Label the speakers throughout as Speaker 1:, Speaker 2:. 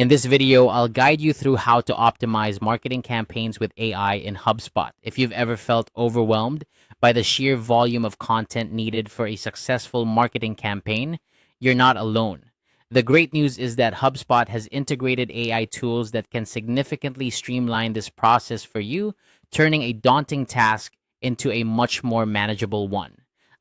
Speaker 1: In this video, I'll guide you through how to optimize marketing campaigns with AI in HubSpot. If you've ever felt overwhelmed by the sheer volume of content needed for a successful marketing campaign, you're not alone. The great news is that HubSpot has integrated AI tools that can significantly streamline this process for you, turning a daunting task into a much more manageable one.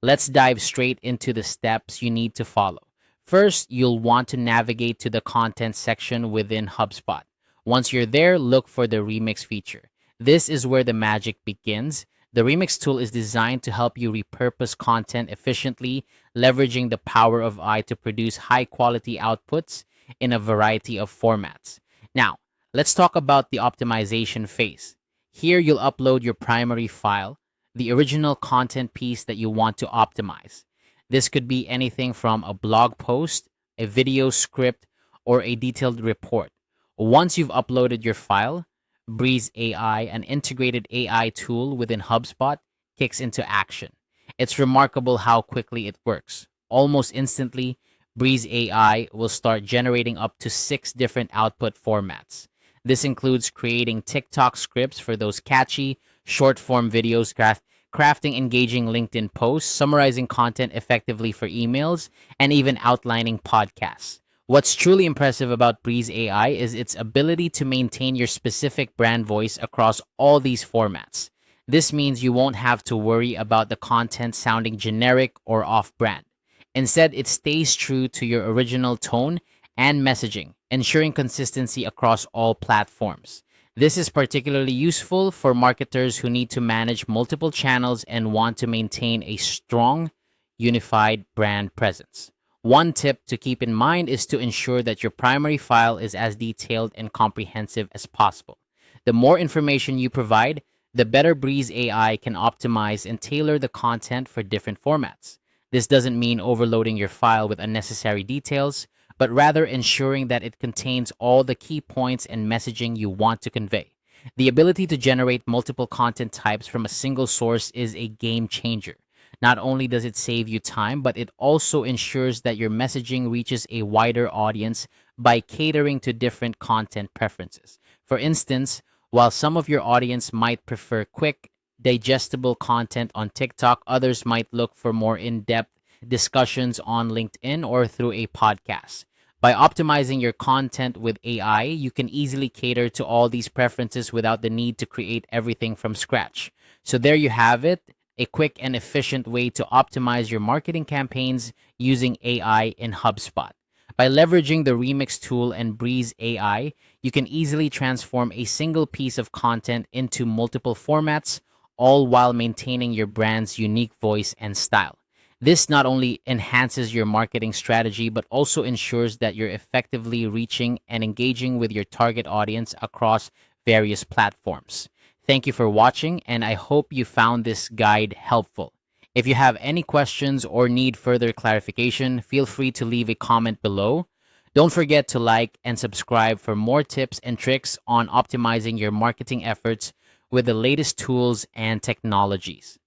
Speaker 1: Let's dive straight into the steps you need to follow. First, you'll want to navigate to the content section within HubSpot. Once you're there, look for the Remix feature. This is where the magic begins. The Remix tool is designed to help you repurpose content efficiently, leveraging the power of AI to produce high-quality outputs in a variety of formats. Now, let's talk about the optimization phase. Here, you'll upload your primary file, the original content piece that you want to optimize. This could be anything from a blog post, a video script, or a detailed report. Once you've uploaded your file, Breeze AI, an integrated AI tool within HubSpot, kicks into action. It's remarkable how quickly it works. Almost instantly, Breeze AI will start generating up to 6 different output formats. This includes creating TikTok scripts for those catchy, short-form videos, crafting engaging LinkedIn posts, summarizing content effectively for emails, and even outlining podcasts. What's truly impressive about Breeze AI is its ability to maintain your specific brand voice across all these formats. This means you won't have to worry about the content sounding generic or off-brand. Instead, it stays true to your original tone and messaging, ensuring consistency across all platforms. This is particularly useful for marketers who need to manage multiple channels and want to maintain a strong, unified brand presence. One tip to keep in mind is to ensure that your primary file is as detailed and comprehensive as possible. The more information you provide, the better Breeze AI can optimize and tailor the content for different formats. This doesn't mean overloading your file with unnecessary details, but rather ensuring that it contains all the key points and messaging you want to convey. The ability to generate multiple content types from a single source is a game changer. Not only does it save you time, but it also ensures that your messaging reaches a wider audience by catering to different content preferences. For instance, while some of your audience might prefer quick, digestible content on TikTok, others might look for more in-depth discussions on LinkedIn or through a podcast. By optimizing your content with AI, you can easily cater to all these preferences without the need to create everything from scratch. So there you have it, a quick and efficient way to optimize your marketing campaigns using AI in HubSpot. By leveraging the Remix tool and Breeze AI, you can easily transform a single piece of content into multiple formats, all while maintaining your brand's unique voice and style. This not only enhances your marketing strategy, but also ensures that you're effectively reaching and engaging with your target audience across various platforms. Thank you for watching, and I hope you found this guide helpful. If you have any questions or need further clarification, feel free to leave a comment below. Don't forget to like and subscribe for more tips and tricks on optimizing your marketing efforts with the latest tools and technologies.